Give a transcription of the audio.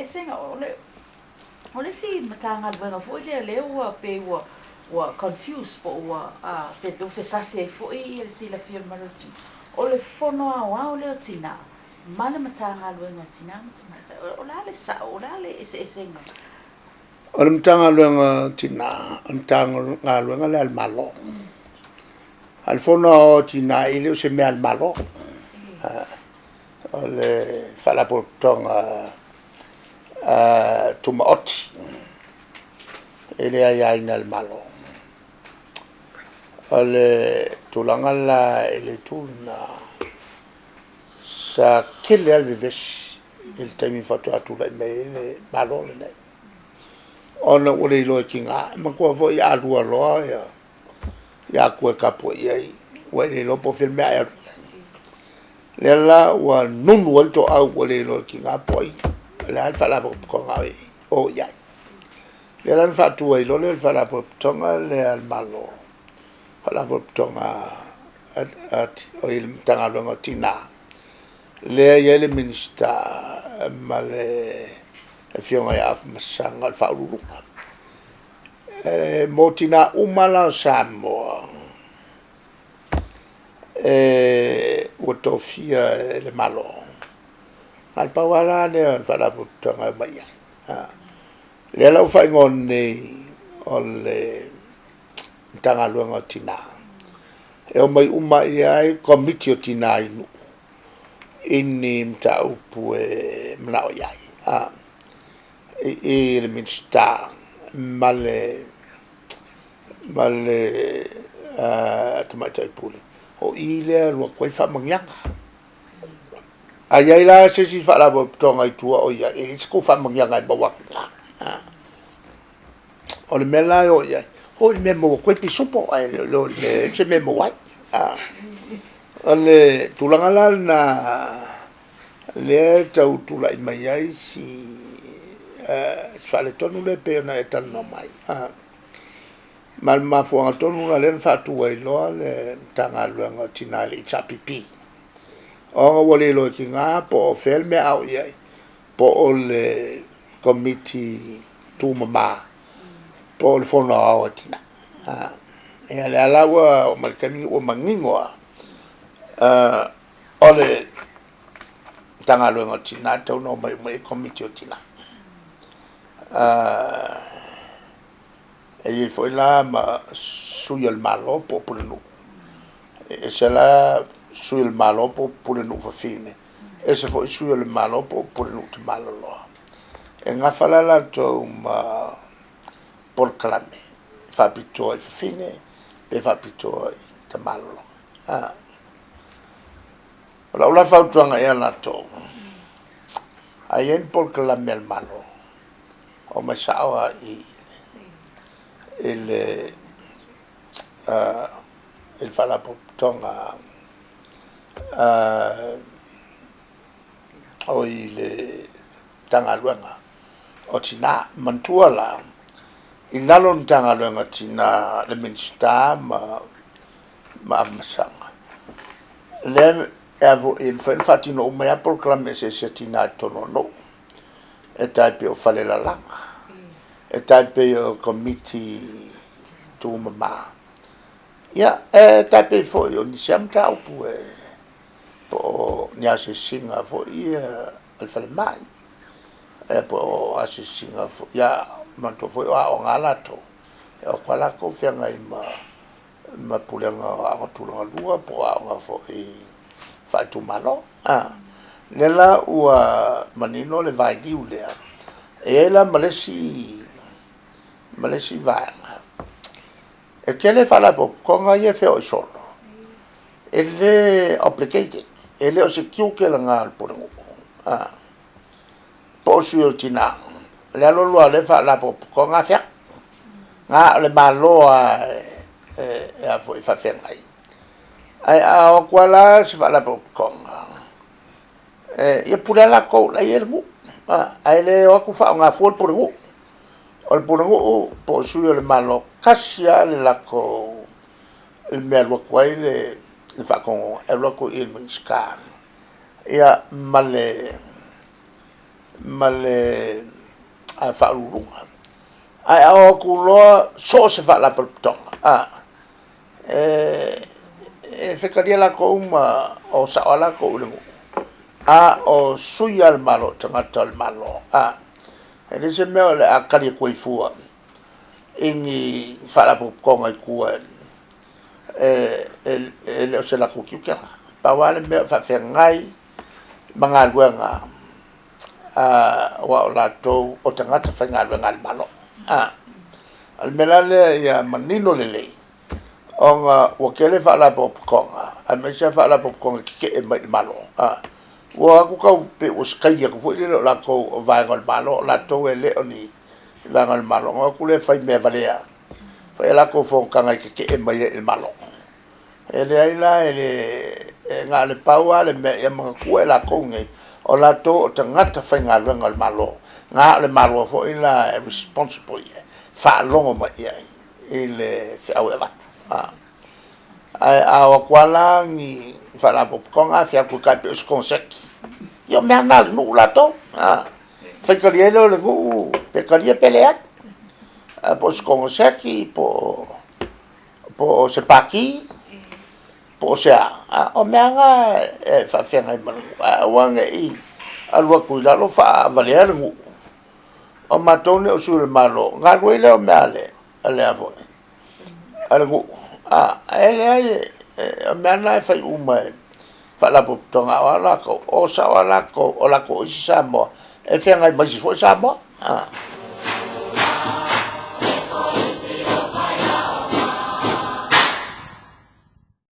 senga ole si matanga wenga fo le ua pe ua confuse po ua pe do fe sase fo I si la fia maruti ole fono a ole tina mala matanga wenga tina mata ole sa ole senga ole matanga wenga tina matanga wenga le al malo al fono tina ile se me al malo ole fala po tonga tumaoti ele ai nal malo ole tulangala ele tuna sa kile al vives il temi fatto a tu me ele malo le ona ole lo kinga ma ko vo ya lu lo ya ko kapo ye we lo po filme ya le la wa nun volto au ole lo kinga poi le al fala ko ngai o ya le lan fatu ai lo le fala po tonga le al malo fala po tonga at o il tanga lo tina le ye le minista male fionga ya masanga al faulu motina umala samo utofia le malo al pawala le fala po tonga mai le la fa ngone ole tanga luanga tina e o mai uma ai komiti o tina inu ini mta upu mnao yai le minsta male tomata pule o ile lo ko fa mangyanga ai la se si fa la tonga tua o ya e ko fa mangyanga ba wa o le mela o ya o le memo ko pi supo ai lo le se memo wai ale tulangala na le tau tulai mai ai si fale tonu le pe na etal no mai mal ma fo tonu na le fa tu ai lo le tanga luanga tina le chapipi o wole lo kinga po felme au ia po le committee tu mama po le fono au tina e ale alawa o malkani o mangingo ole tanga luanga tina tau no mai committee o tina e foi la ma sui al malo po no e se la sui al malo po no fa fine e se foi sui al malo po no te malo lo e nga fala la to ma por clame fa pito e fine pe fa pito te malo la fa tuanga e la to ayen por clame al malo o ma sawa il fala po tonga o ile tanga luanga o tina mantua la il lalo tanga luanga tina le minsta ma masanga le evo il fatino me a proclamé se tina tono no e tai o fale la langa e tai o committee tu mama ya tai fo io di siamta oppure po nia se singa fo al fale mai e po a se singa fo ya manto fo o ngalato e o kwala ko fianga ma pulenga a tulanga lua po a nga fo fa tu malo lela ua manino le vai di ulea e la malesi vai e che le fa la po con ai fe o solo e le obligated e le o se chiuke la ngal po po su tina le lo le fa la po con a fe nga le malo a foi fa fe ai a quala si fa la po con e pura la ko la yerbu ai le o ku fa nga fol por ngu o por ngu po su le malo kasia le la ko il merlo kwai le fa con e lo ko il scan e male ma le a whaalurunga. Ai au kuloa so se wha la tonga. Whekaria la kou ma o sawa la kou urengu. O sui al malo, tangata al malo. E se mea le a kari koe fua. Ingi wha la konga I kua. Le o se la kou kiukera. Pawale mea wha whengai. Mga luenga. Wa o la tau o tangata whengai luenga al malo. Al melale ia manino lelei. Onga wakele whala popkonga. Al mesia whala popkonga kike e mai malo. Wa aku kau pe uskai aku fuile lo la ko vaingal malo la to ele oni vaingal malo. Nga aku le fai me valea. Fai la ko fon kanga kike e mai el malo. Ele aila ele nga le paua le me ia mga kua la ko ngai. O la to tangata whainga vaingal malo. Nga le malo fo ila responsible ia. Fa longo mai ia. Ele au eva. A kuala ngi fala popkonga fia ku kai pe skonsek. Yo me anal no la to. Fa karielo le go pe karie peleat. Po skonsek po se paki po se o me anga fa fia ngai man. Wanga I alwa ku la lo fa valer ngu. O matone o sul malo. Ngarwele o me ale avo. Ale ngu. Ele ai mana fai uma fa la tonga wala ko o sa wala ko o la ko isa mo e fenga mai fo sa mo